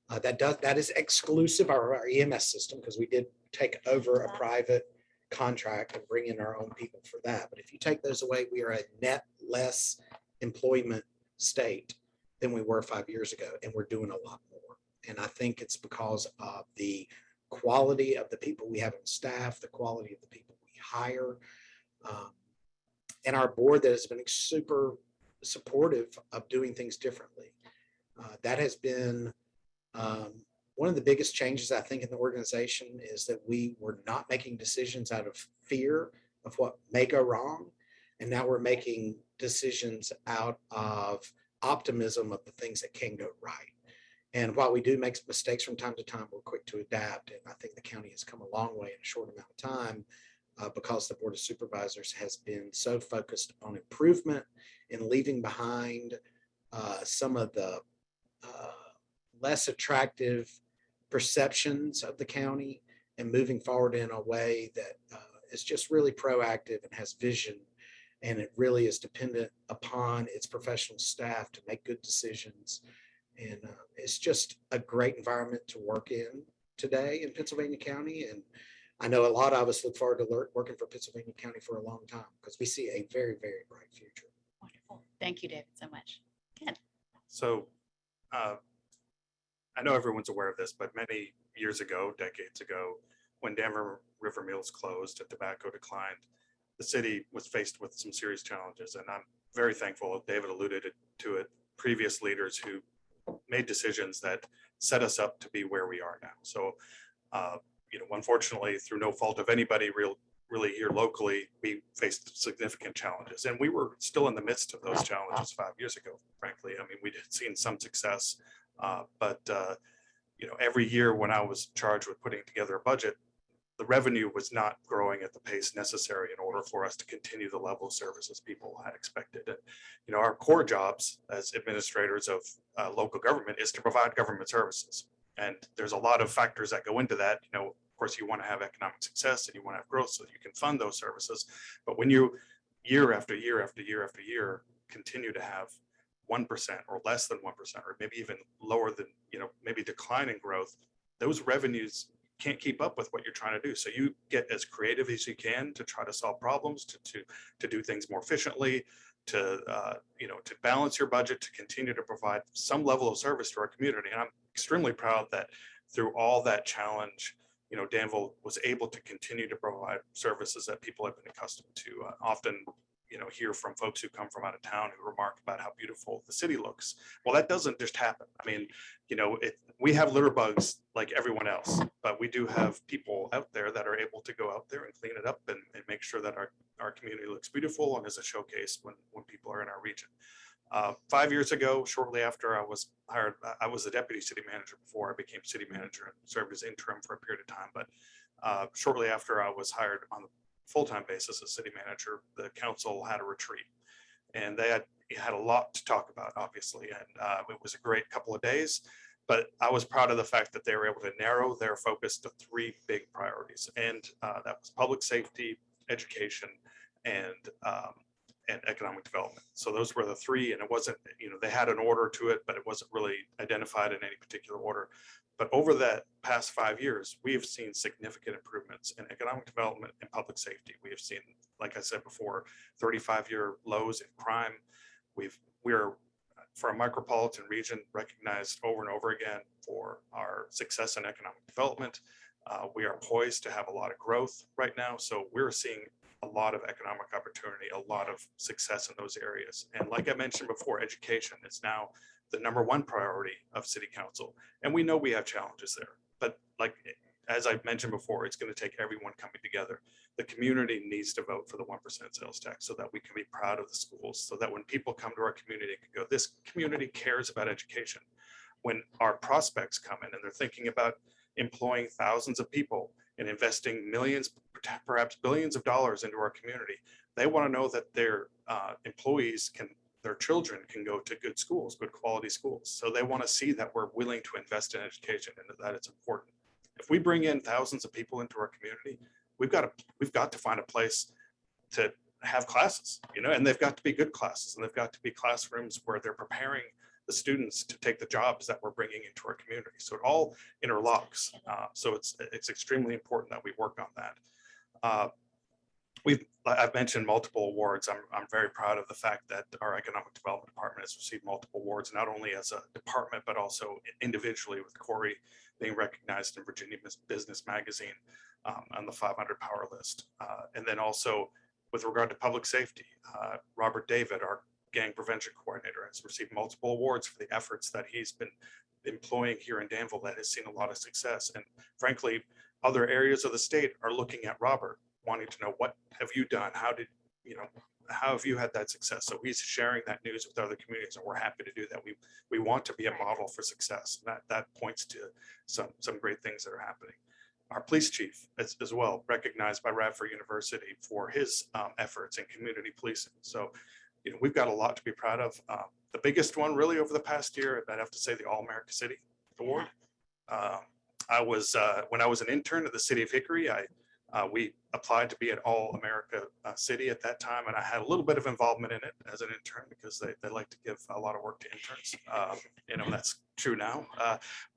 That is exclusive of our EMS system, because we did take over a private contract and bring in our own people for that. But if you take those away, we are a net less employment state than we were 5 years ago, and we're doing a lot more. And I think it's because of the quality of the people we have on staff, the quality of the people we hire, and our board that has been super supportive of doing things differently. That has been one of the biggest changes, I think, in the organization, is that we were not making decisions out of fear of what may go wrong. And now we're making decisions out of optimism of the things that can go right. And while we do make mistakes from time to time, we're quick to adapt. And I think the county has come a long way in a short amount of time because the Board of Supervisors has been so focused on improvement and leaving behind some of the less attractive perceptions of the county and moving forward in a way that is just really proactive and has vision. And it really is dependent upon its professional staff to make good decisions. And it's just a great environment to work in today in Pennsylvania County. And I know a lot of us look forward to working for Pennsylvania County for a long time because we see a very, very bright future. Wonderful. Thank you, David, so much. Ken. So I know everyone's aware of this, but many years ago, decades ago, when Danville River Mills closed and tobacco declined, the city was faced with some serious challenges. And I'm very thankful, David alluded to it, previous leaders who made decisions that set us up to be where we are now. So, unfortunately, through no fault of anybody really here locally, we faced significant challenges. And we were still in the midst of those challenges 5 years ago, frankly. I mean, we had seen some success, but every year when I was charged with putting together a budget, the revenue was not growing at the pace necessary in order for us to continue the level of services people had expected. And, our core jobs as administrators of local government is to provide government services. And there's a lot of factors that go into that. Of course, you want to have economic success and you want to have growth so that you can fund those services. But when you year after year after year after year continue to have 1% or less than 1%, or maybe even lower than, maybe declining growth, those revenues can't keep up with what you're trying to do. So you get as creative as you can to try to solve problems, to do things more efficiently, to balance your budget, to continue to provide some level of service to our community. And I'm extremely proud that through all that challenge, Danville was able to continue to provide services that people have been accustomed to. Often, hear from folks who come from out of town who remark about how beautiful the city looks. Well, that doesn't just happen. I mean, we have litter bugs like everyone else, but we do have people out there that are able to go out there and clean it up and make sure that our community looks beautiful and is a showcase when people are in our region. 5 years ago, shortly after I was hired, I was the deputy city manager before I became city manager and served as interim for a period of time. But shortly after I was hired on the full-time basis as city manager, the council had a retreat. and they had a lot to talk about, obviously, and it was a great couple of days. But I was proud of the fact that they were able to narrow their focus to 3 big priorities, and that was public safety, education, and economic development. So those were the 3, and it wasn't, they had an order to it, but it wasn't really identified in any particular order. But over that past 5 years, we have seen significant improvements in economic development and public safety. We have seen, like I said before, 35-year lows in crime. We're for a micropolitan region recognized over and over again for our success in economic development. We are poised to have a lot of growth right now. So we're seeing a lot of economic opportunity, a lot of success in those areas. And like I mentioned before, education is now the #1 priority of City Council. And we know we have challenges there, but like, as I mentioned before, it's going to take everyone coming together. The community needs to vote for the 1% sales tax so that we can be proud of the schools, so that when people come to our community, they can go, this community cares about education. When our prospects come in and they're thinking about employing thousands of people and investing millions, perhaps billions of dollars into our community, they want to know that their employees their children can go to good schools, good quality schools. So they want to see that we're willing to invest in education and that it's important. If we bring in thousands of people into our community, we've got to find a place to have classes, and they've got to be good classes, and they've got to be classrooms where they're preparing the students to take the jobs that we're bringing into our community. So it all interlocks. So it's extremely important that we work on that. I've mentioned multiple awards. I'm very proud of the fact that our economic development department has received multiple awards, not only as a department, but also individually, with Corey being recognized in Virginia Business Magazine on the 500 power list. And then also with regard to public safety, Robert David, our gang prevention coordinator, has received multiple awards for the efforts that he's been employing here in Danville that has seen a lot of success. And frankly, other areas of the state are looking at Robert, wanting to know, what have you done? How have you had that success? So he's sharing that news with other communities, and we're happy to do that. We want to be a model for success. That points to some great things that are happening. Our police chief as well, recognized by Radford University for his efforts in community policing. So, we've got a lot to be proud of. The biggest one really over the past year, I'd have to say the All-America City Award. When I was an intern at the city of Hickory, we applied to be an All-America city at that time, and I had a little bit of involvement in it as an intern because they like to give a lot of work to interns. That's true now.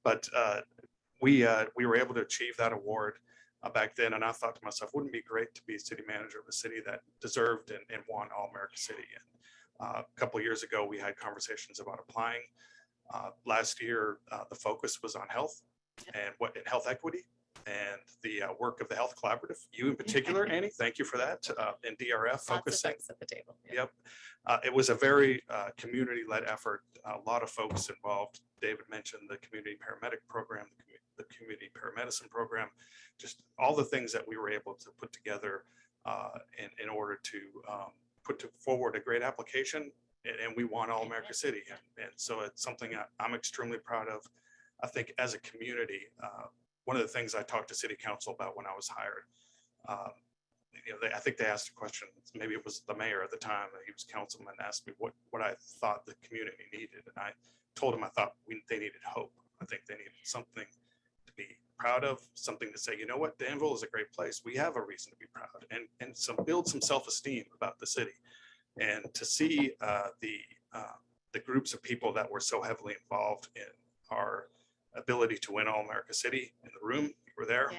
But we were able to achieve that award back then, and I thought to myself, wouldn't it be great to be city manager of a city that deserved and won All-America City? And a couple of years ago, we had conversations about applying. Last year, the focus was on health and health equity and the work of the Health Collaborative. You in particular, Annie, thank you for that. And DRF focusing. Lots of folks at the table. Yep. It was a very community-led effort. A lot of folks involved. David mentioned the community paramedic program, the community paramedicine program, just all the things that we were able to put together in order to put forward a great application, and we won All-America City. And so it's something I'm extremely proud of. I think as a community, one of the things I talked to City Council about when I was hired, I think they asked a question, maybe it was the mayor at the time, he was councilman, asked me what I thought the community needed. And I told him I thought they needed hope. I think they needed something to be proud of, something to say, you know what, Danville is a great place. We have a reason to be proud, and build some self-esteem about the city. And to see the groups of people that were so heavily involved in our ability to win All-America City in the room, you were there,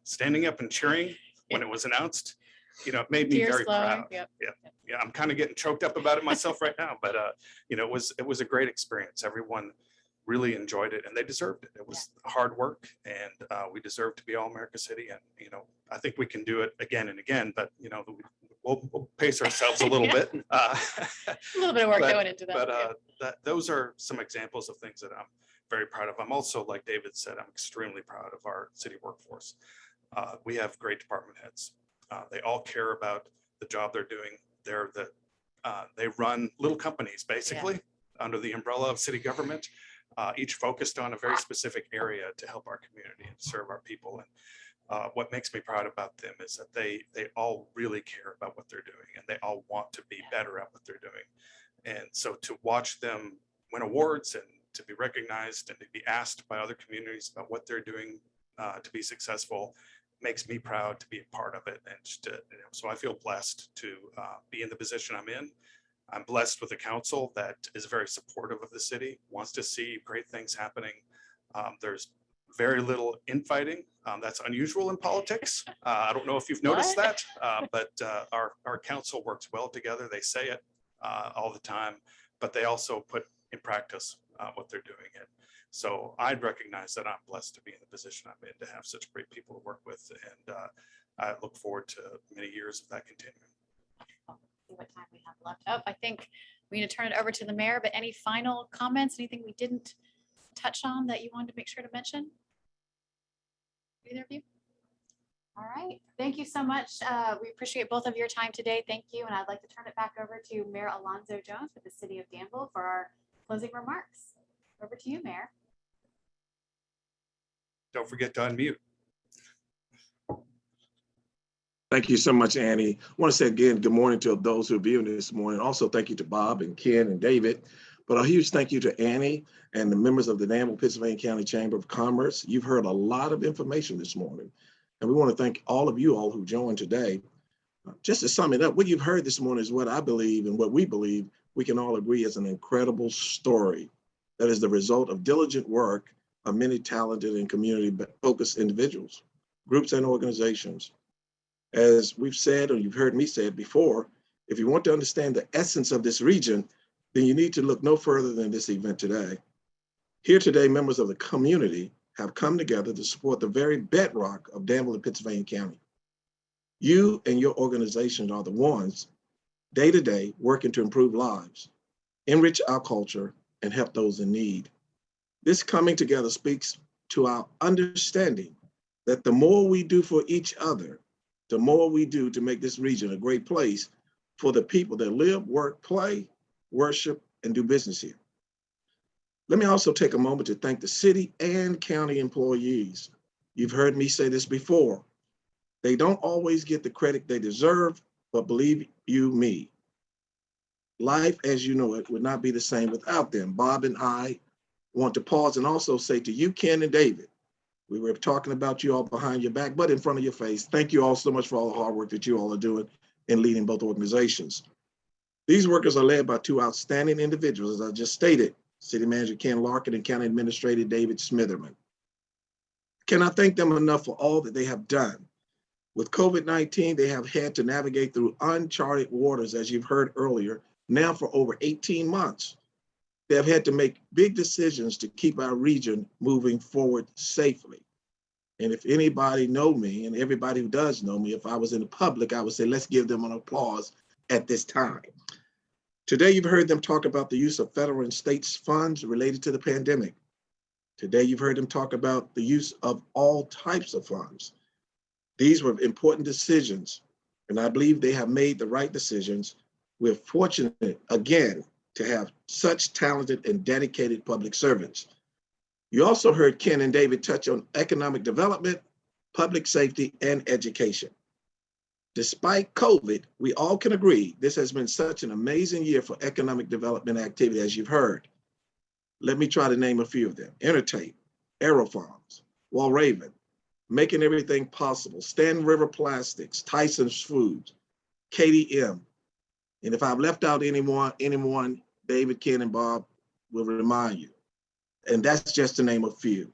standing up and cheering when it was announced, it made me very proud. Yep. Yeah, I'm kind of getting choked up about it myself right now, but it was a great experience. Everyone really enjoyed it, and they deserved it. It was hard work, and we deserve to be All-America City. And I think we can do it again and again, but we'll pace ourselves a little bit. A little bit of work going into that. But those are some examples of things that I'm very proud of. I'm also, like David said, I'm extremely proud of our city workforce. We have great department heads. They all care about the job they're doing. They run little companies basically under the umbrella of city government, each focused on a very specific area to help our community and serve our people. what makes me proud about them is that they all really care about what they're doing, and they all want to be better at what they're doing. And so to watch them win awards and to be recognized and to be asked by other communities about what they're doing to be successful makes me proud to be a part of it. And just so I feel blessed to be in the position I'm in. I'm blessed with a council that is very supportive of the city, wants to see great things happening. There's very little infighting. That's unusual in politics. I don't know if you've noticed that, but our council works well together. They say it all the time, but they also put in practice what they're doing. And so I'd recognize that I'm blessed to be in the position I'm in, to have such great people to work with. And I look forward to many years of that continuing. See what time we have left. Oh, I think we need to turn it over to the mayor, but any final comments, anything we didn't touch on that you wanted to make sure to mention? Either of you? All right, thank you so much. We appreciate both of your time today. Thank you. And I'd like to turn it back over to Mayor Alonzo Jones with the City of Danville for our closing remarks. Over to you, Mayor. Don't forget to unmute. Thank you so much, Annie. I want to say again, good morning to those who are viewing this morning. Also, thank you to Bob and Ken and David. But a huge thank you to Annie and the members of the Danville, Pittsylvania County Chamber of Commerce. You've heard a lot of information this morning, and we want to thank all of you all who joined today. Just to sum it up, what you've heard this morning is what I believe and what we believe we can all agree is an incredible story that is the result of diligent work of many talented and community-focused individuals, groups, and organizations. As we've said, or you've heard me say it before, if you want to understand the essence of this region, then you need to look no further than this event today. Here today, members of the community have come together to support the very bedrock of Danville and Pittsylvania County. You and your organizations are the ones, day to day, working to improve lives, enrich our culture, and help those in need. This coming together speaks to our understanding that the more we do for each other, the more we do to make this region a great place for the people that live, work, play, worship, and do business here. Let me also take a moment to thank the city and county employees. You've heard me say this before. They don't always get the credit they deserve, but believe you me, life as you know it would not be the same without them. Bob and I want to pause and also say to you, Ken and David, we were talking about you all behind your back, but in front of your face. Thank you all so much for all the hard work that you all are doing in leading both organizations. These workers are led by two outstanding individuals, as I just stated, City Manager Ken Larkin and County Administrator David Smitherman. Cannot thank them enough for all that they have done. With COVID-19, they have had to navigate through uncharted waters, as you've heard earlier, now for over 18 months. They have had to make big decisions to keep our region moving forward safely. And if anybody know me, and everybody who does know me, if I was in the public, I would say, let's give them an applause at this time. Today, you've heard them talk about the use of federal and state funds related to the pandemic. Today, you've heard them talk about the use of all types of funds. These were important decisions, and I believe they have made the right decisions. We're fortunate, again, to have such talented and dedicated public servants. You also heard Ken and David touch on economic development, public safety, and education. Despite COVID, we all can agree this has been such an amazing year for economic development activity, as you've heard. Let me try to name a few of them. Intertape, Aerofarms, Walraven, Making Everything Possible, Stand River Plastics, Tyson's Foods, KDM. And if I've left out anyone, David, Ken, and Bob will remind you. And that's just to name a few.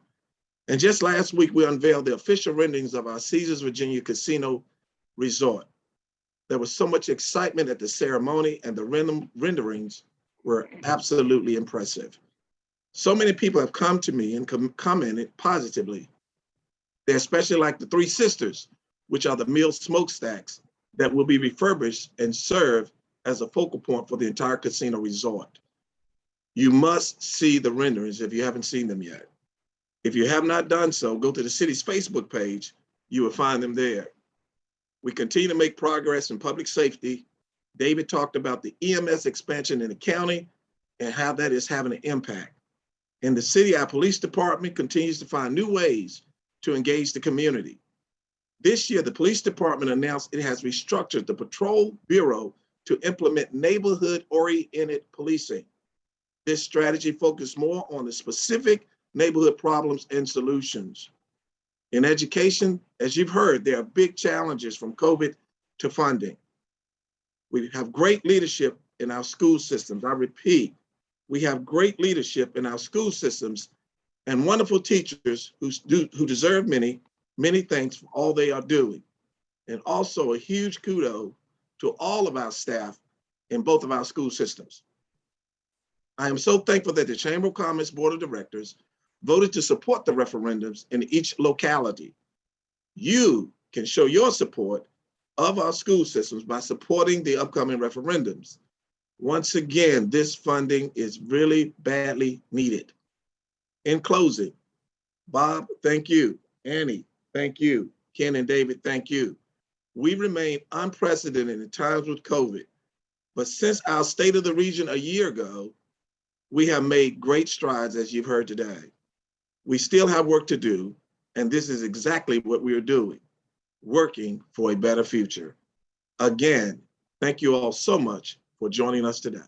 And just last week, we unveiled the official renderings of our Caesars Virginia Casino Resort. There was so much excitement at the ceremony, and the renderings were absolutely impressive. So many people have come to me and commented positively. They especially like the Three Sisters, which are the meal smokestacks that will be refurbished and served as a focal point for the entire casino resort. You must see the renderings if you haven't seen them yet. If you have not done so, go to the city's Facebook page. You will find them there. We continue to make progress in public safety. David talked about the EMS expansion in the county and how that is having an impact. In the city, our police department continues to find new ways to engage the community. This year, the police department announced it has restructured the Patrol Bureau to implement neighborhood-oriented policing. This strategy focused more on the specific neighborhood problems and solutions. In education, as you've heard, there are big challenges from COVID to funding. We have great leadership in our school systems. I repeat, we have great leadership in our school systems and wonderful teachers who deserve many thanks for all they are doing. And also a huge kudos to all of our staff in both of our school systems. I am so thankful that the Chamber of Commerce Board of Directors voted to support the referendums in each locality. You can show your support of our school systems by supporting the upcoming referendums. Once again, this funding is really badly needed. In closing, Bob, thank you. Annie, thank you. Ken and David, thank you. We remain unprecedented in times with COVID, but since our State of the Region a year ago, we have made great strides, as you've heard today. We still have work to do, and this is exactly what we are doing, working for a better future. Again, thank you all so much for joining us today.